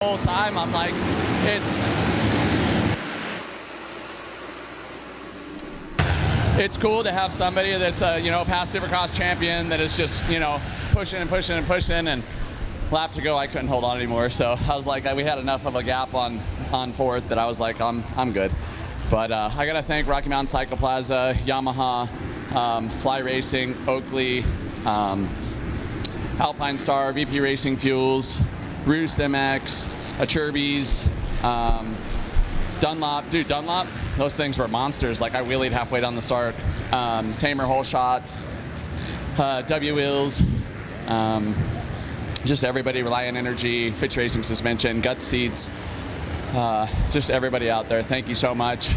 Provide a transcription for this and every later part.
whole time I'm like, it's cool to have somebody that's a, past Supercross champion that is just, pushing and pushing and pushing, and lap to go, I couldn't hold on anymore. So I was like, we had enough of a gap on fourth that I was like, I'm good. But I got to thank Rocky Mountain Cycle Plaza, Yamaha, Fly Racing, Oakley, Alpine Star, VP Racing Fuels, Roost MX, Acherbys, Dunlop. Dude, Dunlop, those things were monsters. Like, I wheelied halfway down the start. Tamer Whole Shot, W Wheels, just everybody, Reliant Energy, Fitch Racing Suspension, Gut Seats. Just everybody out there, thank you so much.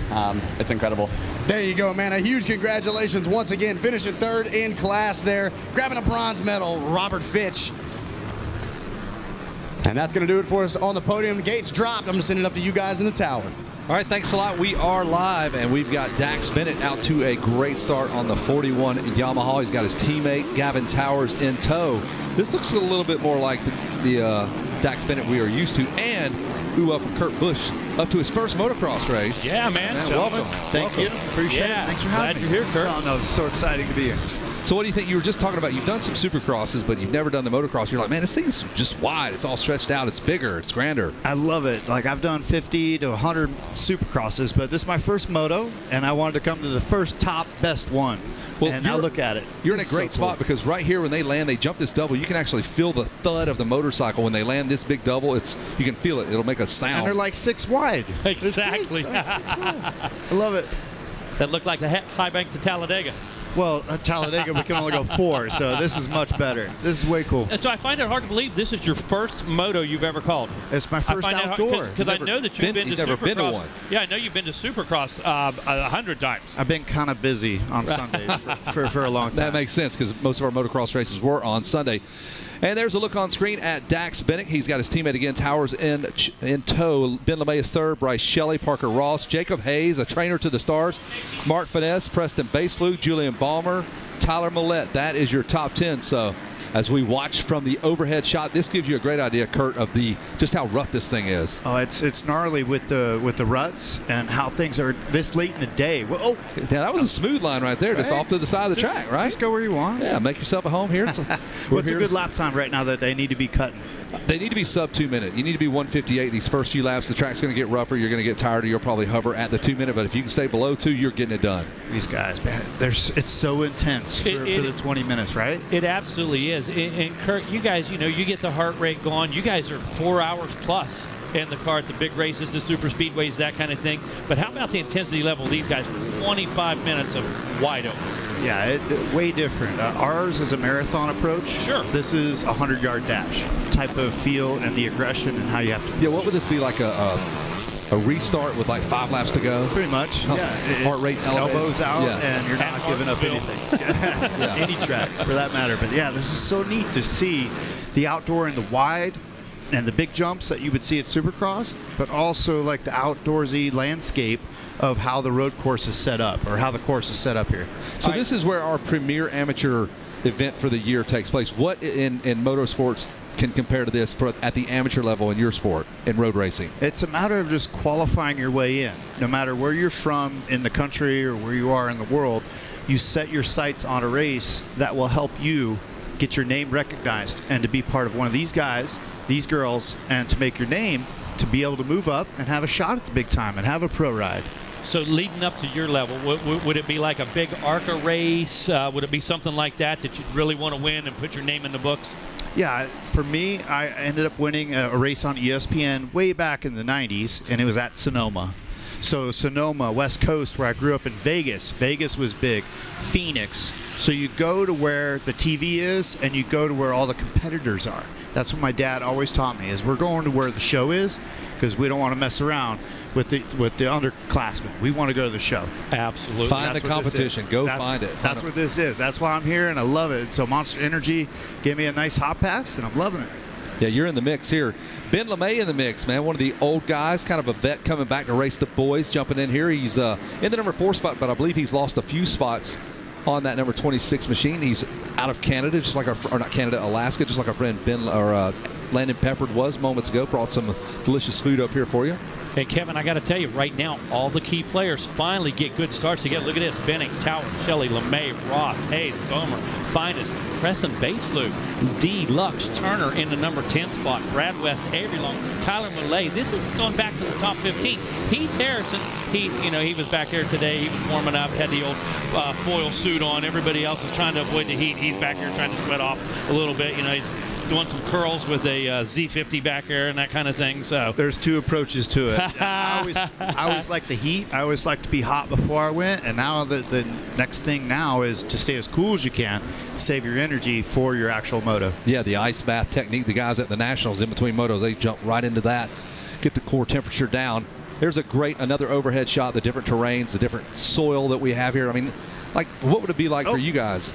It's incredible. There you go, man. A huge congratulations once again. Finishing third in class there. Grabbing a bronze medal, Robert Fitch. And that's going to do it for us on the podium. Gates dropped. I'm going to send it up to you guys in the tower. All right, thanks a lot. We are live, and we've got Dax Bennett out to a great start on the 41 Yamaha. He's got his teammate, Gavin Towers, in tow. This looks a little bit more like the Dax Bennett we are used to. And we welcome Kurt Busch up to his first motocross race. Yeah, man. Welcome. Thank you. Appreciate it. Thanks for having me. Glad you're here, Kurt. Oh, no, it's so exciting to be here. So what do you think? You were just talking about, you've done some supercrosses, but you've never done the motocross. You're like, man, this thing's just wide. It's all stretched out. It's bigger. It's grander. I love it. Like, I've done 50 to 100 supercrosses, but this is my first moto, and I wanted to come to the first top best one. Well, and now look at it. You're in a great spot because right here when they land, they jump this double. You can actually feel the thud of the motorcycle when they land this big double. You can feel it. It'll make a sound. And they're like 6 wide. Exactly. Six wide. I love it. That looked like the high banks of Talladega. Well, at Talladega, we can only go 4, so this is much better. This is way cool. And so I find it hard to believe this is your first moto you've ever called. It's my first outdoor. Because I know that you've been to never Supercross. Been to one. Yeah, I know you've been to Supercross 100 times. I've been kind of busy on Sundays for a long time. That makes sense because most of our motocross races were on Sunday. And there's a look on screen at Dax Bennett. He's got his teammate again, Towers in tow. Ben LeMay is third, Bryce Shelley, Parker Ross, Jacob Hayes, a trainer to the stars, Mark Finesse, Preston Baseflug, Julian Balmer, Tyler Millette. That is your top 10. So as we watch from the overhead shot, this gives you a great idea, Kurt, of just how rough this thing is. Oh, it's gnarly with the ruts and how things are this late in the day. Well, oh, yeah, that was a smooth line right there, just off to the side of the track, right? Just go where you want. Yeah, make yourself at home here. What's a good lap time right now that they need to be cutting? They need to be sub 2 minute. You need to be 1:58 these first few laps. The track's going to get rougher. You're going to get tired. You'll probably hover at the 2 minute. But if you can stay below 2, you're getting it done. These guys, man, it's so intense for the 20 minutes, right? It absolutely is. And Kurt, you guys, you get the heart rate going. You guys are 4 hours plus in the car at the big races, the super speedways, that kind of thing. But how about the intensity level of these guys? 25 minutes of wide open. Yeah, way different. Ours is a marathon approach. Sure. This is a 100-yard dash type of feel and the aggression and how you have to. Yeah, what would this be like a restart with like 5 laps to go? Pretty much. Yeah. Heart rate elevated. Elbows out, and you're not giving up anything. Yeah. Any track for that matter. But yeah, this is so neat to see the outdoor and the wide and the big jumps that you would see at Supercross, but also like the outdoorsy landscape of how the road course is set up, or how the course is set up here. So this is where our premier amateur event for the year takes place. What in motorsports can compare to this at the amateur level in your sport, in road racing? It's a matter of just qualifying your way in. No matter where you're from in the country or where you are in the world, you set your sights on a race that will help you get your name recognized and to be part of one of these guys, these girls, and to make your name, to be able to move up and have a shot at the big time and have a pro ride. So leading up to your level, would it be like a big ARCA race? Would it be something like that you'd really want to win and put your name in the books? Yeah, for me, I ended up winning a race on ESPN way back in the 90s, and it was at Sonoma. So Sonoma, West Coast, where I grew up in Vegas. Vegas was big. Phoenix. So you go to where the TV is, and you go to where all the competitors are. That's what my dad always taught me, is we're going to where the show is, because we don't want to mess around with the underclassmen. We want to go to the show. Absolutely. Find the competition. Go find it. That's what this is. That's why I'm here, and I love it. So Monster Energy gave me a nice hot pass, and I'm loving it. Yeah, you're in the mix here. Ben LeMay in the mix, man. One of the old guys, kind of a vet coming back to race the boys, jumping in here. He's in the number 4 spot, but I believe he's lost a few spots on that number 26 machine. He's out of Canada, just like not Canada, Alaska, just like our friend Ben Landon Peppered was moments ago. Brought some delicious food up here for you. Hey, Kevin, I got to tell you, right now, all the key players finally get good starts together. Look at this. Benning, Tower, Shelley, LeMay, Ross, Hayes, Gomer, Finest, Preston, Baseflute, D, Lux, Turner in the number 10 spot, Brad West, Avery Long, Tyler Millay. This is going back to the top 15. Heath Harrison, he was back there today. He was warming up, had the old foil suit on. Everybody else is trying to avoid the heat. He's back here trying to sweat off a little bit. He's doing some curls with a Z50 back there and that kind of thing. So there's two approaches to it. I always like the heat. I always like to be hot before I went, and now the next thing now is to stay as cool as you can, save your energy for your actual moto. Yeah, the ice bath technique. The guys at the Nationals in between motos, they jump right into that, get the core temperature down. There's another overhead shot, the different terrains, the different soil that we have here. I mean, like, what would it be like for you guys?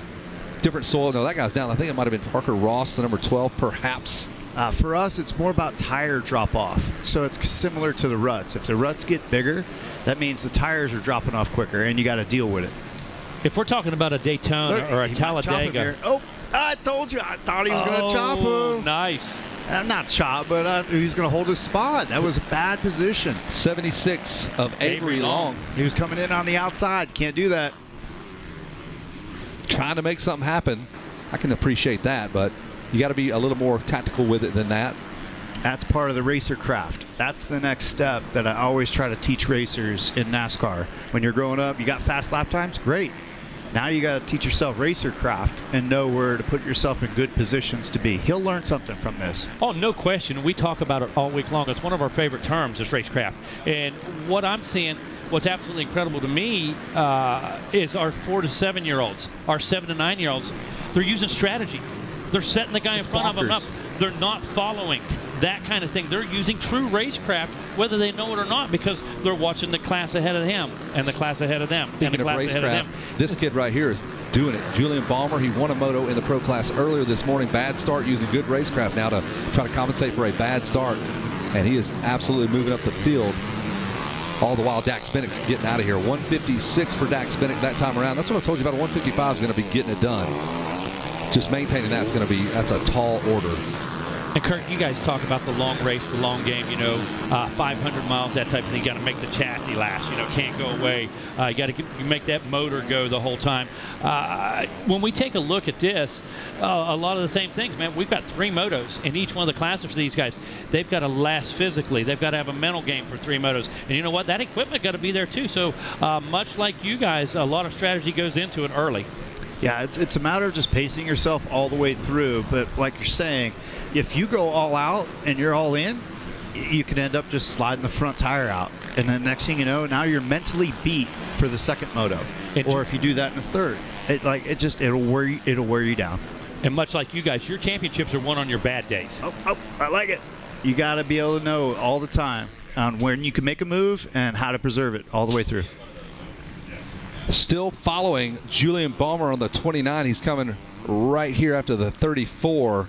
Different soil. No, that guy's down. I think it might have been Parker Ross, the number 12, perhaps. For us, it's more about tire drop off. So it's similar to the ruts. If the ruts get bigger, that means the tires are dropping off quicker, and you got to deal with it. If we're talking about a Daytona or a Talladega. Oh, I told you. I thought he was going to chop him. Nice. Not chop, but he was going to hold his spot. That was a bad position. 76 of Avery Long. He was coming in on the outside. Can't do that. Trying to make something happen. I can appreciate that, but you got to be a little more tactical with it than that. That's part of the racer craft. That's the next step that I always try to teach racers in NASCAR. When you're growing up, you got fast lap times, great. Now you got to teach yourself racer craft and know where to put yourself in good positions to be. He'll learn something from this. Oh, no question. We talk about it all week long. It's one of our favorite terms, is racecraft. And what I'm seeing, what's absolutely incredible to me is our 4 to 7 year olds, our 7 to 9 year olds. They're using strategy. They're setting the guy in front of them up. They're not following that kind of thing. They're using true racecraft, whether they know it or not, because they're watching the class ahead of him and the class ahead of them and the class ahead of them. This kid right here is doing it. Julian Balmer, he won a moto in the pro class earlier this morning. Bad start, using good racecraft now to try to compensate for a bad start, and he is absolutely moving up the field. All the while, Dax Bennick's getting out of here. 156 for Dax Bennick that time around. That's what I told you about. A 155 is going to be getting it done. Just maintaining that's a tall order. And Kurt, you guys talk about the long race, the long game, 500 miles, that type of thing. You got to make the chassis last, can't go away. You got to make that motor go the whole time. When we take a look at this, a lot of the same things, man. We've got 3 motos in each one of the classes for these guys. They've got to last physically. They've got to have a mental game for 3 motos. And you know what? That equipment got to be there too. So much like you guys, a lot of strategy goes into it early. Yeah, it's a matter of just pacing yourself all the way through. But like you're saying, if you go all out and you're all in, you can end up just sliding the front tire out. And then next thing you know, now you're mentally beat for the second moto. Or if you do that in the third, it'll wear you down. And much like you guys, your championships are won on your bad days. Oh, I like it. You got to be able to know all the time on when you can make a move and how to preserve it all the way through. Still following Julian Balmer on the 29. He's coming right here after the 34,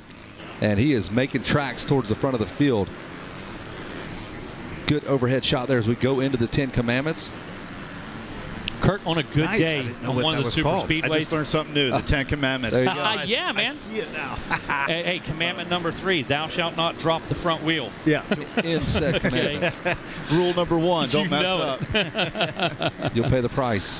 and he is making tracks towards the front of the field. Good overhead shot there as we go into the 10 Commandments. Kurt, on a good day on one of the super speedways. I just learned something new, the 10 Commandments. There you go. Yeah, man. I see it now. Hey, commandment number 3, thou shalt not drop the front wheel. Yeah. In said commandments. Rule number 1, don't mess up. You'll pay the price.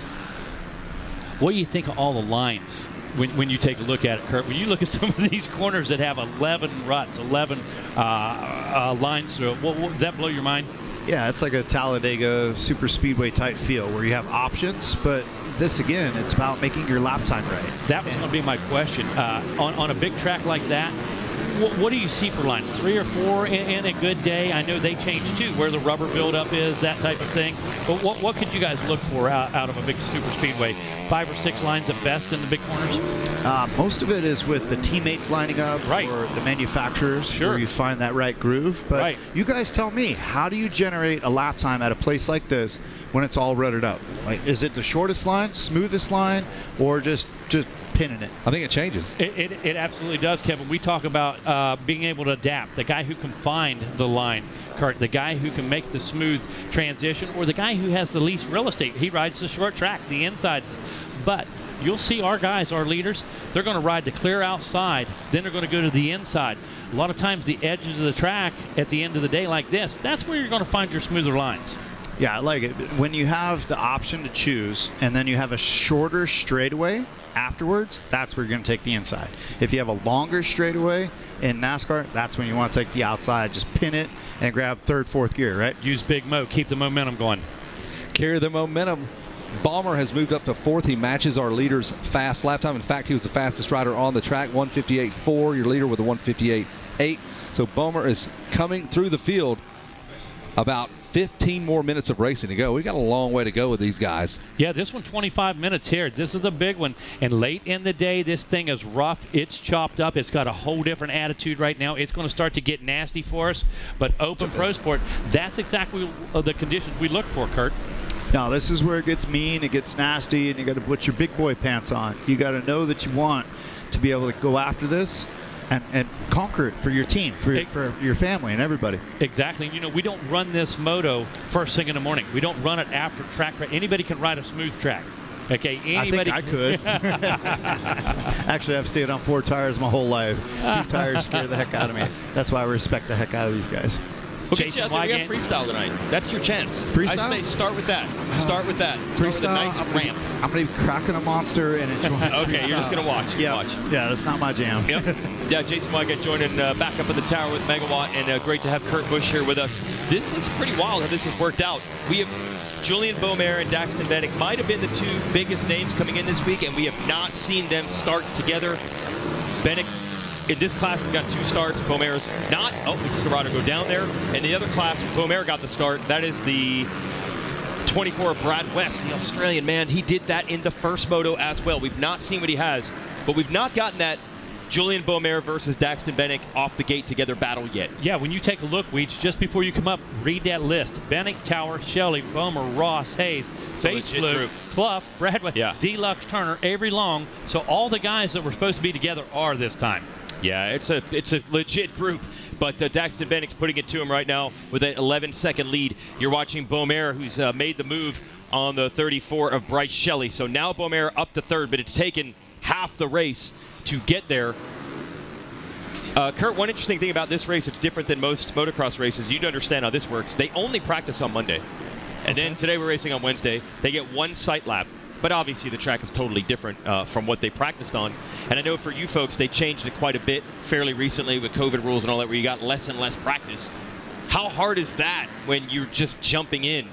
What do you think of all the lines when you take a look at it, Kurt? When you look at some of these corners that have 11 ruts, 11 lines through it, does that blow your mind? Yeah, it's like a Talladega super speedway type feel where you have options, but this again, it's about making your lap time right. That was going to be my question. On a big track like that, what do you see for lines? 3 or 4 in a good day? I know they change too, where the rubber buildup is, that type of thing. But what could you guys look for out of a big super speedway? 5 or 6 lines at best in the big corners? Most of it is with the teammates lining up, right, or the manufacturers, sure, where you find that right groove. But right, you guys tell me, how do you generate a lap time at a place like this when it's all rutted up? Like, is it the shortest line, smoothest line, or just pinning it? I think it changes. It absolutely does, Kevin. We talk about being able to adapt. The guy who can find the line, Kurt, the guy who can make the smooth transition, or the guy who has the least real estate. He rides the short track, the insides. But you'll see our guys, our leaders, they're going to ride the clear outside, then they're going to go to the inside. a lot of times the edges of the track at the end of the day like this, that's where you're going to find your smoother lines. Yeah, I like it. When you have the option to choose and then you have a shorter straightaway afterwards, that's where you're going to take the inside. If you have a longer straightaway in NASCAR, that's when you want to take the outside. Just pin it and grab third, fourth gear, right? Use Big Mo. Keep the momentum going. Carry the momentum. Ballmer has moved up to fourth. He matches our leader's fast lap time. In fact, he was the fastest rider on the track, 158.4. Your leader with a 158.8. So Ballmer is coming through the field. About 15 more minutes of racing to go. We got a long way to go with these guys. Yeah, this one 25 minutes here. This is a big one. And late in the day, this thing is rough. It's chopped up. It's got a whole different attitude right now. It's going to start to get nasty for us. But Open Pro Sport, that's exactly the conditions we look for, Kurt. Now, this is where it gets mean, it gets nasty, and you got to put your big boy pants on. You got to know that you want to be able to go after this and conquer it for your team, for your family and everybody. Exactly. You know, we don't run this moto first thing in the morning. We don't run it after track. Anybody can ride a smooth track. Okay, anybody. I think I could. Actually, I've stayed on 4 tires my whole life. 2 tires scare the heck out of me. That's why I respect the heck out of these guys. We'll get you out there. We have freestyle tonight. That's your chance. Freestyle? I say start with that. Start with that. Start with a nice ramp. I'm going to be cracking a monster and enjoying Okay, you're just going to watch. Yeah, that's not my jam. Yep. Yeah, Jason Wygant joining back up at the tower with Megawatt, and great to have Kurt Busch here with us. This is pretty wild how this has worked out. We have Julian Beaumer and Daxton Bennick might have been the 2 biggest names coming in this week, and we have not seen them start together. Bennick in this class has got 2 starts. Beaumer's not. Oh, we just saw go down there. And the other class, Beaumer got the start. That is the 24 of Brad West, the Australian man. He did that in the first moto as well. We've not seen what he has, but we've not gotten that Julian Beaumer versus Daxton Bennick off the gate together battle yet. Yeah, when you take a look, Weeds, just before you come up, read that list. Bennick, Tower, Shelley, Beaumer, Ross, Hayes, Bates, Luke, Clough, Bradway, Deluxe, Turner, Avery Long. So all the guys that were supposed to be together are this time. Yeah, it's a legit group, but Daxton Bennick's putting it to him right now with an 11-second lead. You're watching Beaumer, who's made the move on the 34 of Bryce Shelley. So now Beaumer up to third, but it's taken half the race to get there. Kurt, one interesting thing about this race, it's different than most motocross races. You'd understand how this works. They only practice on Monday, and then today we're racing on Wednesday. They get 1 sight lap. But obviously the track is totally different from what they practiced on. And I know for you folks, they changed it quite a bit fairly recently with COVID rules and all that, where you got less and less practice. How hard is that when you're just jumping in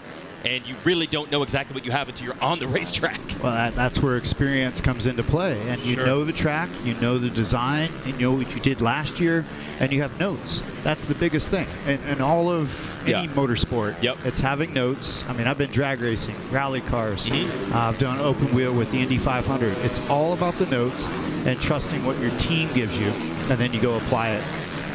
and you really don't know exactly what you have until you're on the racetrack? Well, that's where experience comes into play. And you know the track, you know the design, and you know what you did last year, and you have notes. That's the biggest thing. And all of any motorsport, it's having notes. I mean, I've been drag racing, rally cars. I've done open wheel with the Indy 500. It's all about the notes and trusting what your team gives you, and then you go apply it.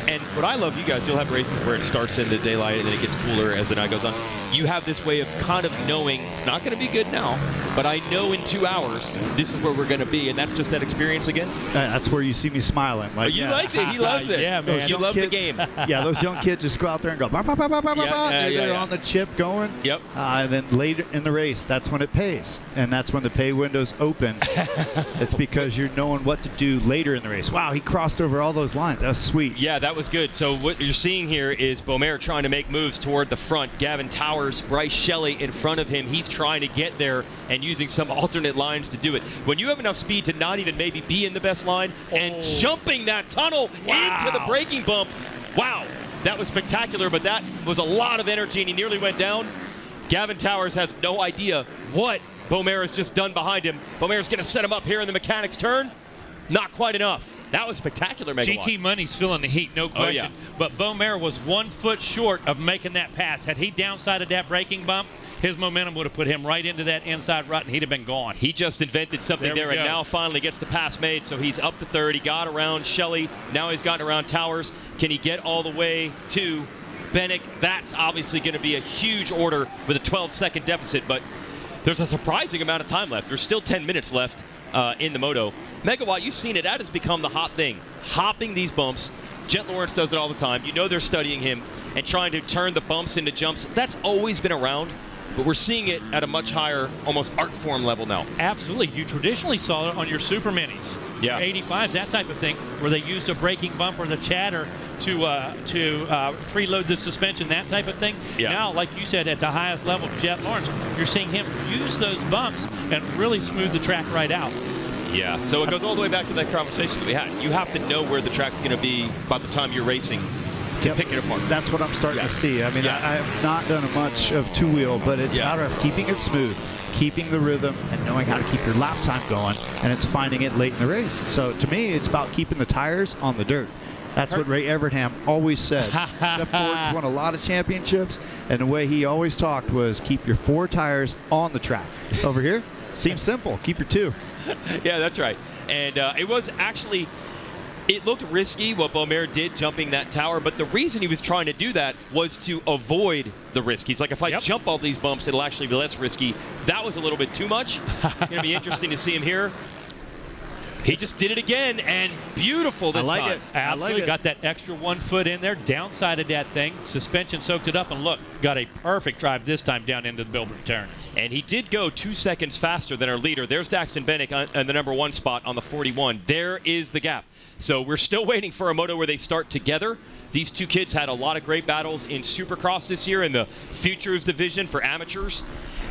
And what I love, you guys, you'll have races where it starts in the daylight and then it gets cooler as the night goes on. You have this way of kind of knowing it's not going to be good now, but I know in 2 hours this is where we're going to be, and that's just that experience again. That's where you see me smiling. Like, you like it. He loves it. Yeah, man. You love the game. Yeah, those young kids just go out there and go, bah, bah, bah, bah, bah, bah. They're on the chip going. Yep. And then later in the race, that's when it pays. And that's when the pay windows open. It's because you're knowing what to do later in the race. Wow, he crossed over all those lines. That was sweet. Yeah, that was good. So what you're seeing here is Beaumer trying to make moves toward the front. Gavin Towers, Bryce Shelley in front of him. He's trying to get there and using some alternate lines to do it. When you have enough speed to not even maybe be in the best line and jumping that tunnel into the braking bump, wow, that was spectacular, but that was a lot of energy and he nearly went down. Gavin Towers has no idea what Beaumer has just done behind him. Beaumer's going to set him up here in the mechanics turn. Not quite enough. That was spectacular, Megawatt. GT Money's feeling the heat, no question. Oh, yeah. But Beaumer was 1 foot short of making that pass. Had he downsided that braking bump, his momentum would have put him right into that inside rut, and he'd have been gone. He just invented something there and now finally gets the pass made, so he's up to third. He got around Shelley. Now he's gotten around Towers. Can he get all the way to Bennick? That's obviously going to be a huge order with a 12-second deficit, but there's a surprising amount of time left. There's still 10 minutes left in the moto. Megawatt, you've seen it. That has become the hot thing. Hopping these bumps. Jet Lawrence does it all the time. You know they're studying him and trying to turn the bumps into jumps. That's always been around, but we're seeing it at a much higher, almost art form level now. Absolutely. You traditionally saw it on your Super Minis. Yeah. 85s, that type of thing, where they used a braking bump or the chatter to preload the suspension, that type of thing. Yeah. Now, like you said, at the highest level, Jet Lawrence, you're seeing him use those bumps and really smooth the track right out. Yeah, so it goes all the way back to that conversation that we had. You have to know where the track's going to be by the time you're racing to pick it apart. That's what I'm starting to see. I mean, Yeah. I have not done much of two-wheel, but it's a matter of keeping it smooth, keeping the rhythm, and knowing how to keep your lap time going, and it's finding it late in the race. So to me, it's about keeping the tires on the dirt. That's what Ray Evernham always said. Jeff Gordon's won a lot of championships, and the way he always talked was keep your 4 tires on the track. Over here, seems simple. Keep your 2. Yeah, that's right. And it was actually, it looked risky what Beaumer did jumping that tower, but the reason he was trying to do that was to avoid the risk. He's like, if I jump all these bumps, it'll actually be less risky. That was a little bit too much. Going to be interesting to see him here. He just did it again, and beautiful this time. Absolutely. Got that extra 1 foot in there, downsided that thing, suspension soaked it up, and look, got a perfect drive this time down into the Bilbert turn. And he did go 2 seconds faster than our leader. There's Daxton Bennick on the number 1 spot on the 41. There is the gap. So we're still waiting for a moto where they start together. These two kids had a lot of great battles in Supercross this year in the Futures division for amateurs.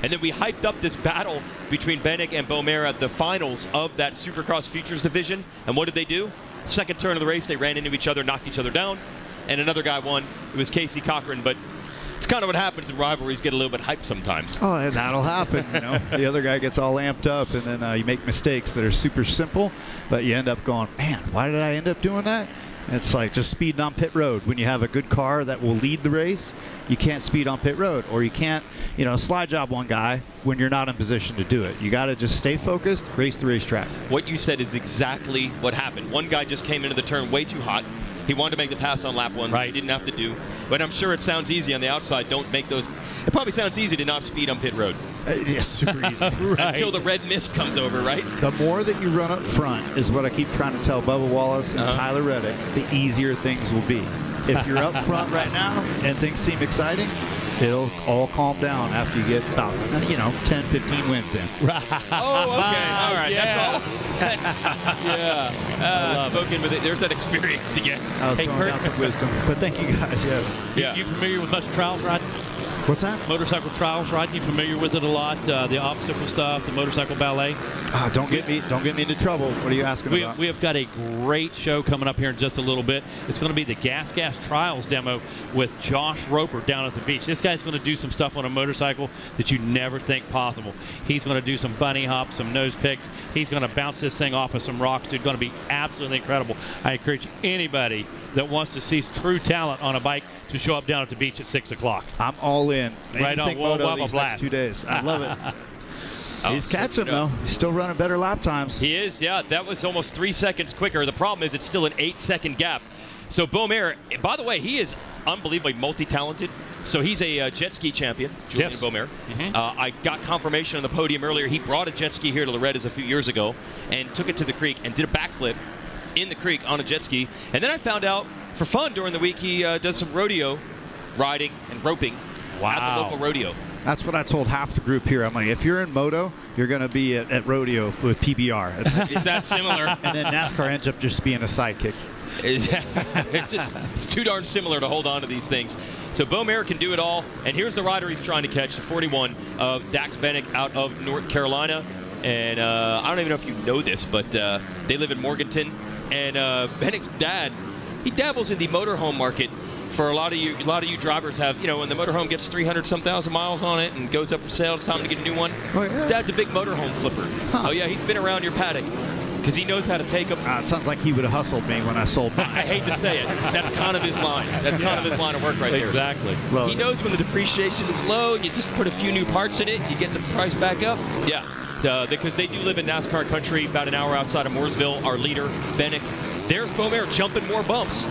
And then we hyped up this battle between Bennick and Beaumer at the finals of that Supercross Futures division. And what did they do? Second turn of the race, they ran into each other, knocked each other down, and another guy won. It was Casey Cochran, but it's kind of what happens in rivalries, get a little bit hyped sometimes. Oh, and that'll happen, you know. The other guy gets all amped up, and then you make mistakes that are super simple, but you end up going, man, why did I end up doing that? It's like just speeding on pit road. When you have a good car that will lead the race, you can't speed on pit road, or you can't, slide job one guy when you're not in position to do it. You got to just stay focused, race the racetrack. What you said is exactly what happened. One guy just came into the turn way too hot. He wanted to make the pass on lap 1, which he didn't have to do. But I'm sure it sounds easy on the outside. Don't make those. It probably sounds easy to not speed on pit road. Yes, super easy. Until the red mist comes over, right? The more that you run up front is what I keep trying to tell Bubba Wallace and Tyler Reddick, the easier things will be. If you're up front right now and things seem exciting, it'll all calm down after you get about, 10, 15 wins in. Oh, okay. All right. Yeah. That's all. Spoken with it. There's that experience again. I was throwing down some wisdom. But thank you guys. Yeah. You familiar with much trials riding? What's that? Motorcycle trials riding. You familiar with it a lot? The obstacle stuff, the motorcycle ballet. Don't get me into trouble. What are you asking about? We have got a great show coming up here in just a little bit. It's going to be the Gas Trials demo with Josh Roper down at the beach. This guy's going to do some stuff on a motorcycle that you never think possible. He's going to do some bunny hops, some nose picks. He's going to bounce this thing off of some rocks. It's going to be absolutely incredible. I encourage anybody that wants to see true talent on a bike to show up down at the beach at 6 o'clock. I'm all in. Right on. Moto these next 2 days. I love it. He's catching though. He's still running better lap times. He is, yeah. That was almost 3 seconds quicker. The problem is it's still an 8-second gap. So Beaumer, by the way, he is unbelievably multi-talented. So he's a jet ski champion, Julian Beaumer. Mm-hmm. I got confirmation on the podium earlier. He brought a jet ski here to Loretta's a few years ago and took it to the creek and did a backflip in the creek on a jet ski. And then I found out for fun during the week he does some rodeo riding and roping at the local rodeo. That's what I told half the group here. I'm like, if you're in Moto, you're going to be at rodeo with PBR. Is that similar? And then NASCAR ends up just being a sidekick. It's too darn similar to hold on to these things. So Beaumer can do it all. And here's the rider he's trying to catch, the 41 of Dax Bennick out of North Carolina. And I don't even know if you know this, but they live in Morganton. And Bennick's dad, he dabbles in the motorhome market. For a lot of you drivers have, when the motorhome gets 300-some thousand miles on it and goes up for sale, it's time to get a new one. Oh, yeah. His dad's a big motorhome flipper. Huh. Oh, yeah, he's been around your paddock because he knows how to take them. It sounds like he would have hustled me when I sold mine. I hate to say it. That's kind of his line. That's kind of his line of work right there. Exactly. He knows when the depreciation is low, and you just put a few new parts in it, you get the price back up. Yeah, because they do live in NASCAR country, about an hour outside of Mooresville. Our leader, Bennick. There's Beaumer jumping more bumps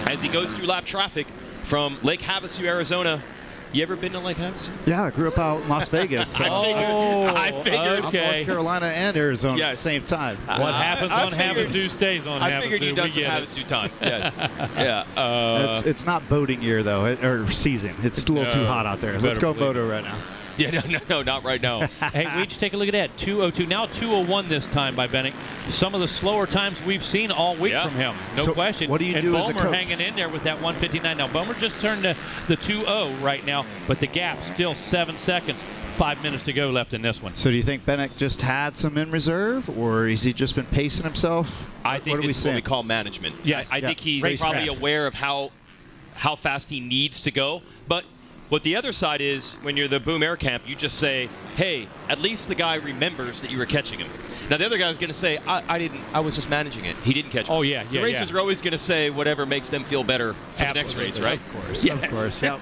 as he goes through lap traffic from Lake Havasu, Arizona. You ever been to Lake Havasu? Yeah, I grew up out in Las Vegas. So I figured. I'm North Carolina and Arizona at the same time. What happens on Havasu stays on Havasu. I figured you'd done some Havasu time. Yes. Yeah. It's not boating year, though, or season. It's a little too hot out there. Let's go Moto right now. Yeah, no, not right now. Hey, we just take a look at that. 2:02. Now 2:01 this time by Bennett. Some of the slower times we've seen all week from him. No So question. what do you and do as a Bomer coach? hanging in there with that 1:59. Now, Bomer just turned the 2:0 right now, but the gap still 7 seconds. 5 minutes to go left in this one. So do you think Bennett just had some in reserve, or has he just been pacing himself? I think this is what we call management. Yes. I think he's Racecraft. probably aware of how fast he needs to go. But what the other side is, when you're the Boom Air Camp, you just say, hey, at least the guy remembers that you were catching him. Now, the other guy's going to say, I was just managing it. He didn't catch it. Oh, yeah. The racers are always going to say whatever makes them feel better for the next race, right? Of course. Yes. Of course. Yep.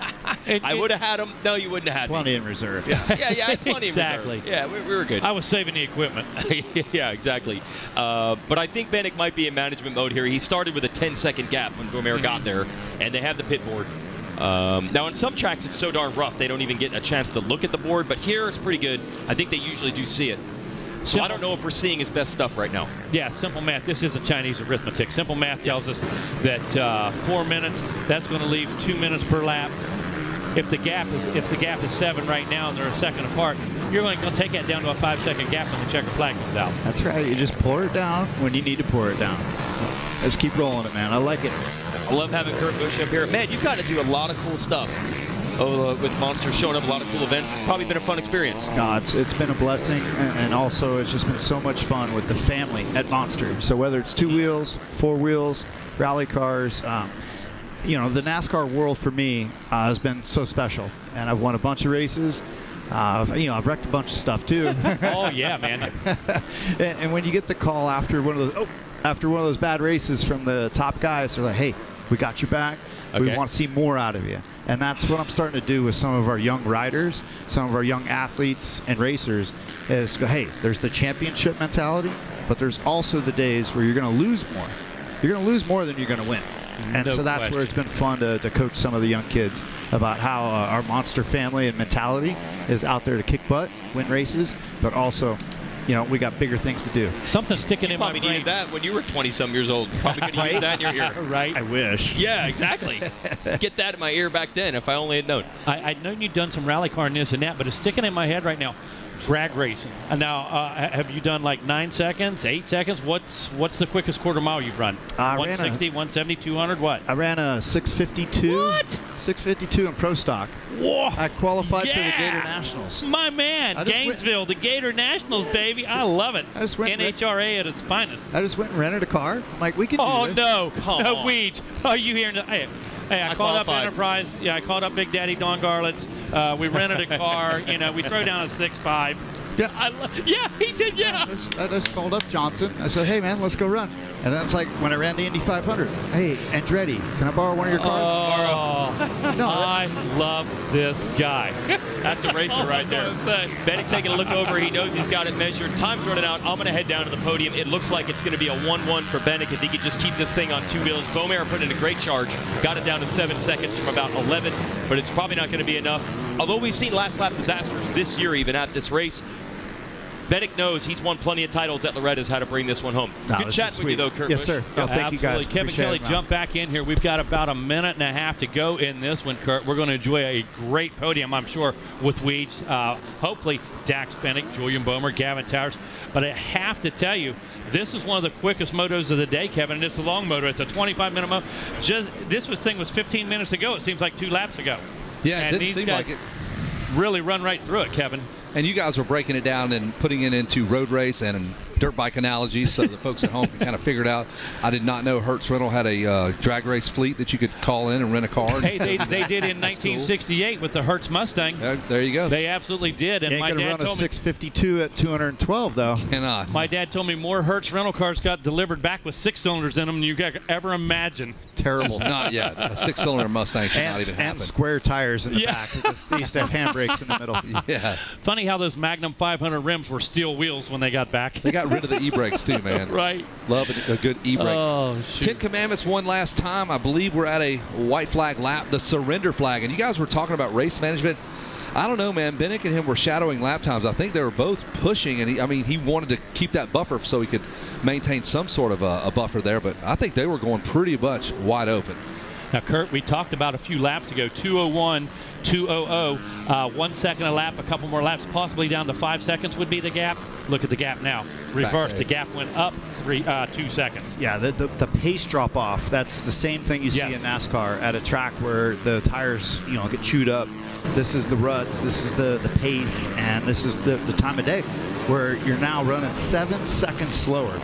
I would have had him. No, you wouldn't have had Plenty me. in reserve. Yeah. Yeah, I had plenty Exactly. in reserve. Yeah, we were good. I was saving the equipment. Yeah, exactly. But I think Bennett might be in management mode here. He started with a 10-second gap when Boom Air got there, and they have the pit board. Now, on some tracks, it's so darn rough, they don't even get a chance to look at the board, but here it's pretty good. I think they usually do see it. So I don't know if we're seeing his best stuff right now. Yeah, simple math. This isn't Chinese arithmetic. Simple math tells us that 4 minutes, that's going to leave 2 minutes per lap. If the gap is 7 right now and they're a second apart, you're going to take that down to a 5-second gap when the checker flag comes out. That's right. You just pour it down when you need to pour it down. Let's keep rolling it, man. I like it. I love having Kurt Busch up here. Man, you've got to do a lot of cool stuff with Monster, showing up a lot of cool events. It's probably been a fun experience. No, it's been a blessing, and also it's just been so much fun with the family at Monster. So whether it's 2 wheels, 4 wheels, rally cars, the NASCAR world for me has been so special, and I've won a bunch of races. I've wrecked a bunch of stuff too. Oh yeah, man. and when you get the call after one of those bad races from the top guys, they're like, "Hey, we got your back. We want to see more out of you." And that's what I'm starting to do with some of our young riders, some of our young athletes and racers, is go, hey, there's the championship mentality, but there's also the days where you're going to lose more. You're going to lose more than you're going to win. And so that's where it's been fun to coach some of the young kids about how our Monster family and mentality is out there to kick butt, win races, but also, we got bigger things to do. Something sticking in my Probably brain. needed that when you were 20-some years old. Probably could have used that in your ear. Right. I wish. Yeah, exactly. Get that in my ear back then if I only had known. I'd known you'd done some rally car and this and that, but it's sticking in my head right now. Drag racing. And now, have you done like 9 seconds, 8 seconds? What's the quickest quarter mile you've run? 160, 170, 200, what? I ran a 652. What? 652 in Pro Stock. Whoa. I qualified for the Yeah. Gator Nationals. My man, I just Gainesville, the Gator Nationals, baby. I love it. I just went NHRA at its finest. I just went and rented a car. I'm like, we can do Oh, this. no. Come no, on. Weege. Are you hearing? Hey, I called up qualified. Enterprise. Yeah, I called up Big Daddy Don Garlitz. We rented a car. We throw down a 6.5. Yeah. Yeah, he did, yeah. I just called up Johnson. I said, hey, man, let's go run. And that's like when I ran the Indy 500. Hey, Andretti, can I borrow one of your cars? Oh, No, I love this guy. That's a racer right there. Bennett taking a look over. He knows he's got it measured. Time's running out. I'm going to head down to the podium. It looks like it's going to be a 1-1 for Bennett if he could just keep this thing on 2 wheels. Beaumaire put in a great charge. Got it down to 7 seconds from about 11, but it's probably not going to be enough. Although we've seen last lap disasters this year even at this race, Bennett knows he's won plenty of titles at Loretta's how to bring this one home. No, Good this chatting is with you, sweet. though, Kurt Yes, Busch. sir. No, thank you, guys. Absolutely. Kevin Appreciate Kelly, it, man. jump back in here. We've got about a minute and a half to go in this one, Kurt. We're going to enjoy a great podium, I'm sure, with Weege. Hopefully, Dax Bennick, Julian Bomer, Gavin Towers. But I have to tell you, this is one of the quickest motos of the day, Kevin, and it's a long moto. It's a 25-minute moto. This thing was 15 minutes ago. It seems like 2 laps ago. Yeah, it And didn't these seem guys like it. really run right through it, Kevin. And you guys were breaking it down and putting it into road race and dirt bike analogies so the folks at home can kind of figure it out. I did not know Hertz Rental had a drag race fleet that you could call in and rent a car. Hey, they did in 1968 with the Hertz Mustang. There you go. They absolutely did. And Ain't my going to dad run a told me 652 at 212, though. Cannot. My dad told me more Hertz rental cars got delivered back with 6 cylinders in them than you could ever imagine. Terrible. Not yet. A 6-cylinder Mustang should not even And happen. square tires in the Yeah. back because they used to have handbrakes in the middle. Yeah. Funny how those Magnum 500 rims were steel wheels when they got back. They got rid of the e-brakes too, man. Right. Love a good e-brake. Oh, shoot. 10 Commandments one last time. I believe we're at a white flag lap, the surrender flag. And you guys were talking about race management. I don't know, man. Bennick and him were shadowing lap times. I think they were both pushing, and he wanted to keep that buffer so he could maintain some sort of a buffer there. But I think they were going pretty much wide open. Now, Kurt, we talked about a few laps ago, 2:01, 2:00. 1 second a lap, a couple more laps, possibly down to 5 seconds would be the gap. Look at the gap now. Reverse, the gap went up 2 seconds. Yeah, the pace drop off, that's the same thing you see in NASCAR at a track where the tires, get chewed up. This is the ruts, this is the pace, and this is the time of day where you're now running 7 seconds slower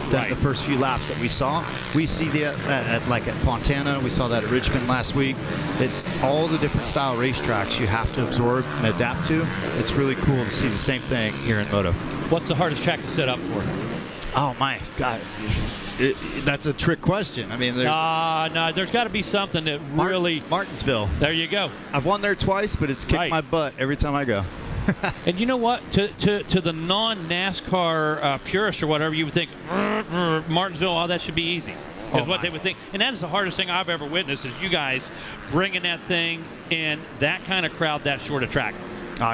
than the first few laps that we saw. We see that at Fontana, we saw that at Richmond last week. It's all the different style racetracks you have to absorb and adapt to. It's really cool to see the same thing here in Moto. What's the hardest track to set up for? Oh my God, that's a trick question. I mean, no, there's got to be something that really. Martinsville. There you go. I've won there twice, but it's kicked my butt every time I go. And you know what? To the non-NASCAR purist or whatever, you would think Martinsville, that should be easy. Is what they would think. And that is the hardest thing I've ever witnessed, is you guys bringing that thing in that kind of crowd that short a track.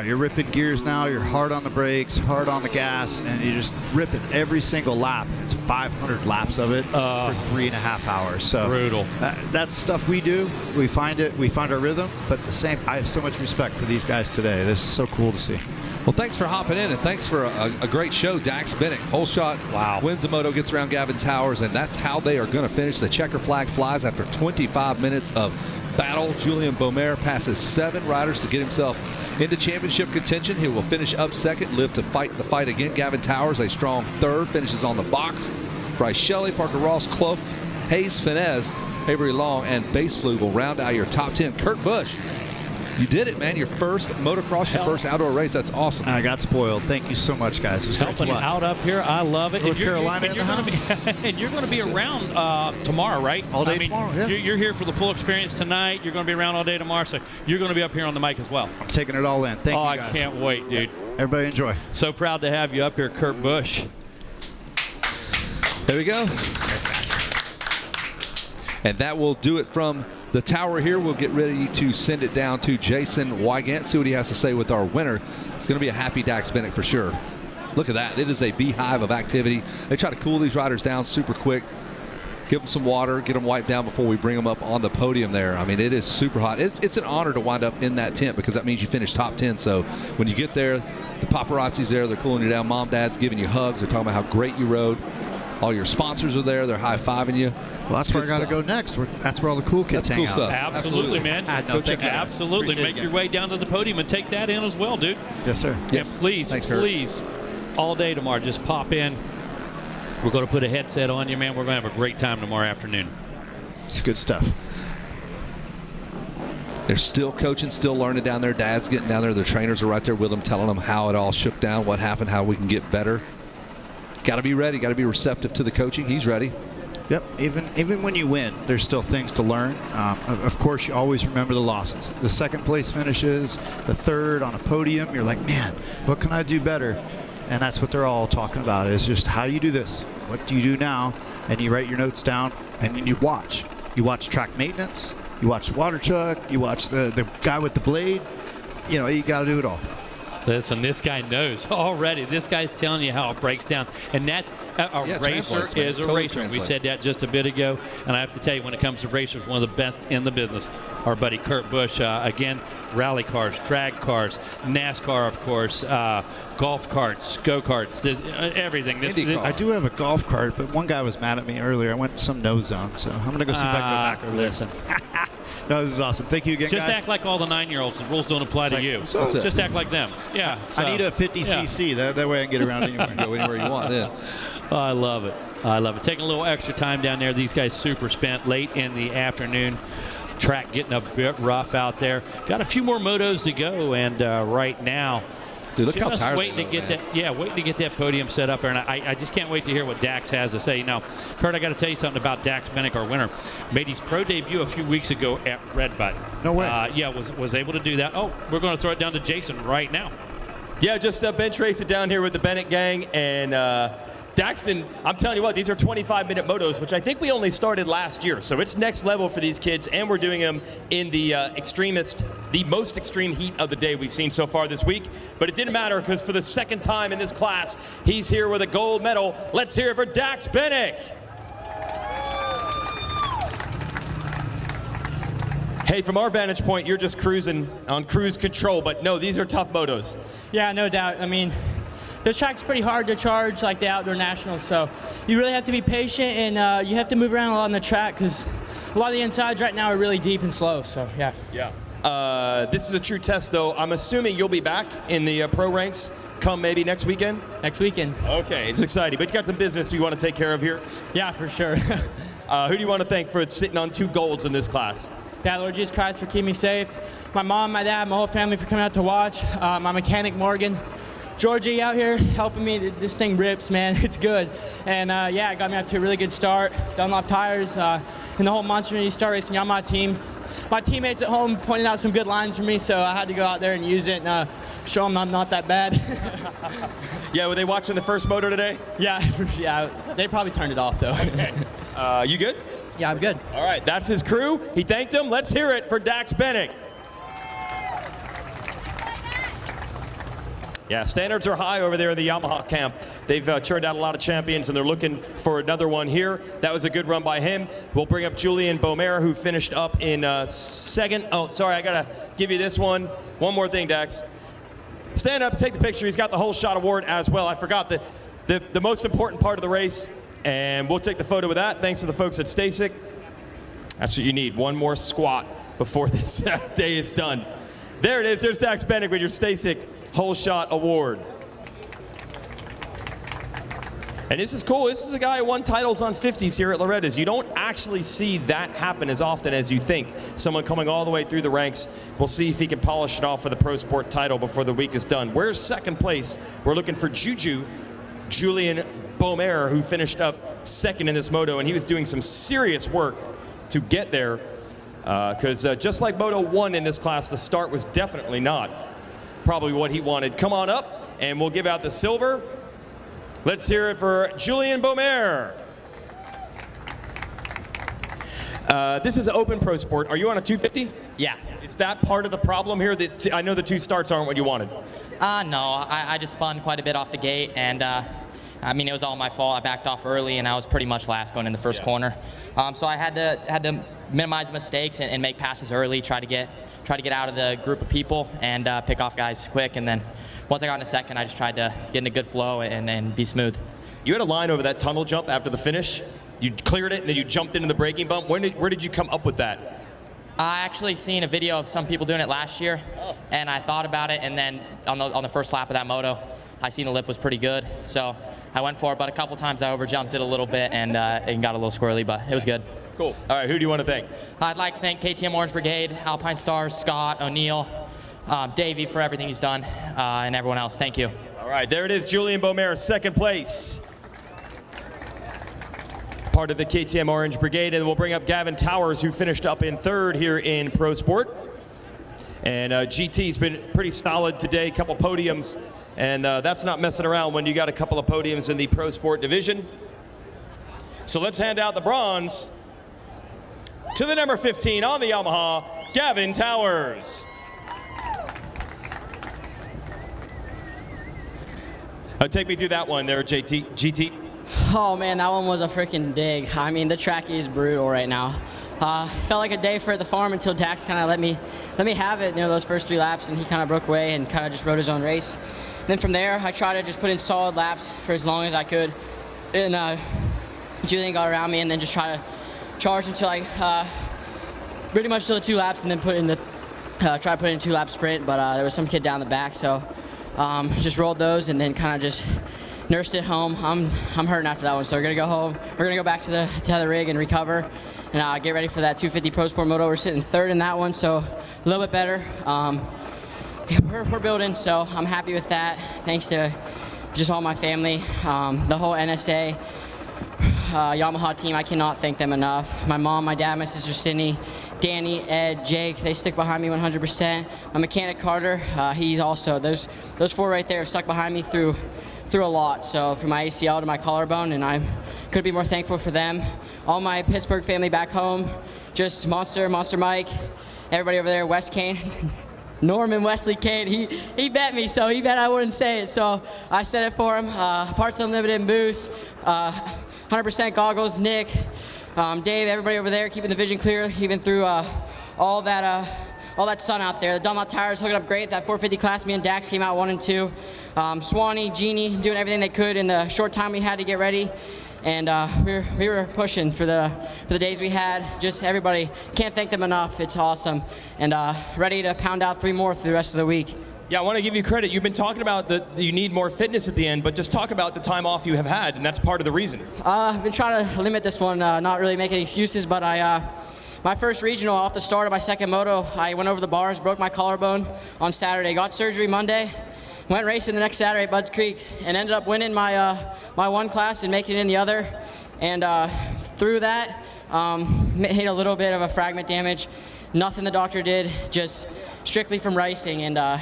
You're ripping gears now. You're hard on the brakes, hard on the gas, and you're just ripping every single lap. It's 500 laps of it for 3.5 hours. So brutal. That's stuff we do. We find our rhythm. But I have so much respect for these guys today. This is so cool to see. Well, thanks for hopping in, and thanks for a great show. Dax Bennick, whole shot, wins the Moto, gets around Gavin Towers, and that's how they are going to finish. The checker flag flies after 25 minutes of battle. Julian Beaumer passes 7 riders to get himself into championship contention. He will finish up second, live to fight the fight again. Gavin Towers, a strong third, finishes on the box. Bryce Shelley, Parker Ross, Clough, Hayes, Finez, Avery Long, and Baseflug will round out your top 10. Kurt Busch, you did it, man. Your first motocross, your first outdoor race. That's awesome. I got spoiled. Thank you so much, guys. It's helping out up here. I love it. North Carolina in the house. And you're going to be around tomorrow, right? All day tomorrow, yeah. You're here for the full experience tonight. You're going to be around all day tomorrow, so you're going to be up here on the mic as well. I'm taking it all in. Thank you, guys. I can't wait, dude. Everybody enjoy. So proud to have you up here, Kurt Busch. There we go. And that will do it from the tower here. We'll get ready to send it down to Jason Wygant, see what he has to say with our winner. It's going to be a happy Dax Bennick for sure. Look at that. It is a beehive of activity. They try to cool these riders down super quick, give them some water, get them wiped down before we bring them up on the podium there. I mean, it is super hot. It's an honor to wind up in that tent, because that means you finish top 10. So when you get there, the paparazzi's there. They're cooling you down. Mom, dad's giving you hugs. They're talking about how great you rode. All your sponsors are there. They're high-fiving you. Well, that's where I got to go next. That's where all the cool kids hang out. Absolutely, man. Absolutely. Make your way down to the podium and take that in as well, dude. Yes, sir. Yes. And please, all day tomorrow, just pop in. We're going to put a headset on you, man. We're going to have a great time tomorrow afternoon. It's good stuff. They're still coaching, still learning down there. Dad's getting down there. The trainers are right there with them, telling them how it all shook down, what happened, how we can get better. Got to be ready. Got to be receptive to the coaching. He's ready. Yep. Even when you win, there's still things to learn. Of course, you always remember the losses. The second place finishes, the third on a podium. You're like, man, what can I do better? And that's what they're all talking about, is just how you do this. What do you do now? And you write your notes down, and then you watch. You watch track maintenance. You watch the water truck. You watch the guy with the blade. You got to do it all. Listen, this guy knows already. This guy's telling you how it breaks down. And that a racer is a racer. We said that just a bit ago. And I have to tell you, when it comes to racers, one of the best in the business, our buddy Kurt Busch. Again, rally cars, drag cars, NASCAR, of course, golf carts, go-karts, everything. I do have a golf cart, but one guy was mad at me earlier. I went to some no zone, so I'm going to go see if I can go back over there. No, this is awesome. Thank you again, guys. Just act like all the 9-year-olds. The rules don't apply to you. So just act like them. Yeah. I need a 50cc. That way I can get around anywhere. Go anywhere you want. Yeah. Oh, I love it. I love it. Taking a little extra time down there. These guys super spent late in the afternoon. Track getting a bit rough out there. Got a few more motos to go, and right now, dude, look how tired waiting to get that. Yeah, waiting to get that podium set up there, and I just can't wait to hear what Dax has to say. Now, Kurt, I got to tell you something about Dax Bennick, our winner. Made his pro debut a few weeks ago at Red Bud. No way. Yeah, was able to do that. Oh, we're going to throw it down to Jason right now. Yeah, just bench race it down here with the Bennick gang, and Daxton, I'm telling you what, these are 25-minute motos, which I think we only started last year. So it's next level for these kids, and we're doing them in the the most extreme heat of the day we've seen so far this week. But it didn't matter, because for the second time in this class, he's here with a gold medal. Let's hear it for Dax Bennick. Hey, from our vantage point, you're just cruising on cruise control, but no, these are tough motos. Yeah, no doubt. I mean, this track's pretty hard to charge like the outdoor nationals, so you really have to be patient and you have to move around a lot on the track because a lot of the insides right now are really deep and slow, so yeah. Yeah. This is a true test, though. I'm assuming you'll be back in the pro ranks come maybe next weekend? Next weekend. Okay, it's exciting, but you got some business you want to take care of here? Yeah, for sure. Who do you want to thank for sitting on 2 golds in this class? Yeah, Lord Jesus Christ for keeping me safe. My mom, my dad, my whole family for coming out to watch. My mechanic, Morgan. Georgie out here helping me. This thing rips, man. It's good. And yeah, it got me out to a really good start. Dunlop tires and the whole Monster Energy Start Racing Yamaha team. My teammates at home pointed out some good lines for me, so I had to go out there and use it and show them I'm not that bad. Yeah, were they watching the first moto today? Yeah, yeah. They probably turned it off, though. Okay. You good? Yeah, I'm good. All right, that's his crew. He thanked him. Let's hear it for Dax Bennick. Yeah, standards are high over there in the Yamaha camp. They've churned out a lot of champions, and they're looking for another one here. That was a good run by him. We'll bring up Julian Beaumer, who finished up in second. Oh, sorry, I got to give you this one. One more thing, Dax. Stand up, take the picture. He's got the whole shot award as well. I forgot the most important part of the race, and we'll take the photo with that. Thanks to the folks at Stasic. That's what you need. One more squat before this day is done. There it is. There's Dax Bennick with your Stasic Whole Shot Award. And this is cool. This is a guy who won titles on 50s here at Loretta's. You don't actually see that happen as often as you think. Someone coming all the way through the ranks. We'll see if he can polish it off for the Pro Sport title before the week is done. Where's second place? We're looking for Julian Beaumer, who finished up second in this moto, and he was doing some serious work to get there because just like Moto 1 in this class, the start was definitely not probably what he wanted. Come on up, and we'll give out the silver. Let's hear it for Julian Beaumer. This is Open Pro Sport. Are you on a 250? Yeah. Is that part of the problem here? That I know the 2 starts aren't what you wanted. No, I just spun quite a bit off the gate, and I mean, it was all my fault. I backed off early, and I was pretty much last going in the first corner. So I had to minimize mistakes and make passes early, try to get out of the group of people and pick off guys quick. And then once I got in a second, I just tried to get in a good flow and be smooth. You had a line over that tunnel jump after the finish. You cleared it, and then you jumped into the braking bump. Where did you come up with that? I actually seen a video of some people doing it last year, and I thought about it. And then on the first lap of that moto, I seen the lip was pretty good, so I went for it. But a couple times I overjumped it a little bit and got a little squirrely, but it was good. Cool. All right, who do you want to thank? I'd like to thank KTM Orange Brigade, Alpine Stars, Scott, O'Neill, Davey for everything he's done, and everyone else. Thank you. All right, there it is, Julian Beaumer, second place. Part of the KTM Orange Brigade, and we'll bring up Gavin Towers, who finished up in third here in Pro Sport. And GT's been pretty solid today, couple podiums, and that's not messing around when you got a couple of podiums in the Pro Sport division. So let's hand out the bronze to the number 15 on the Yamaha, Gavin Towers. Take me through that one there, GT. Oh man, that one was a freaking dig. I mean, the track is brutal right now. Felt like a day for at the farm until Dax kind of let me have it, those first 3 laps, and he kind of broke away and kind of just rode his own race. And then from there, I tried to just put in solid laps for as long as I could, and Julian got around me, and then just try to charge until I pretty much till the 2 laps, and then try to put in a 2-lap sprint. But there was some kid down the back, so just rolled those, and then kind of just nursed it home. I'm hurting after that one, so we're gonna go home. We're gonna go back to the rig and recover, and get ready for that 250 Pro Sport Moto. We're sitting third in that one, so a little bit better. We're building, so I'm happy with that. Thanks to just all my family, the whole NSA, Yamaha team. I cannot thank them enough. My mom, my dad, my sister Sydney, Danny, Ed, Jake, they stick behind me 100%. My mechanic Carter, he's also, those 4 right there have stuck behind me through a lot. So from my ACL to my collarbone, and I couldn't be more thankful for them. All my Pittsburgh family back home, just Monster Mike, everybody over there, West Kane, Norman Wesley Kane, he bet me, so he bet I wouldn't say it, so I said it for him. Parts Unlimited and Boost, 100% goggles, Nick, Dave, everybody over there keeping the vision clear, even through all that sun out there. The Dunlop tires hooking up great. That 450 class, me and Dax came out 1 and 2. Swanee, Jeannie doing everything they could in the short time we had to get ready. And we were pushing for the days we had. Just everybody, can't thank them enough. It's awesome. And ready to pound out 3 more through the rest of the week. Yeah, I want to give you credit. You've been talking about that you need more fitness at the end, but just talk about the time off you have had, and that's part of the reason. I've been trying to limit this one, not really making excuses, but my first regional off the start of my second moto, I went over the bars, broke my collarbone on Saturday, got surgery Monday, went racing the next Saturday at Budds Creek, and ended up winning my one class and making it in the other. And through that, hit a little bit of a fragment damage. Nothing the doctor did, just strictly from racing. And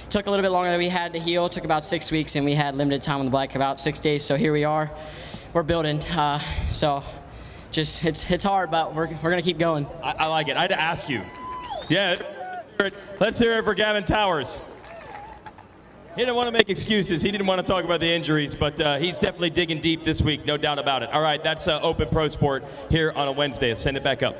took a little bit longer than we had to heal. It took about 6 weeks, and we had limited time on the bike, about 6 days. So here we are. We're building. So just it's hard, but we're gonna keep going. I like it. I had to ask you. Yeah, let's hear it for Gavin Towers. He didn't want to make excuses. He didn't want to talk about the injuries, but he's definitely digging deep this week, no doubt about it. All right, that's Open Pro Sport here on a Wednesday. Let's send it back up.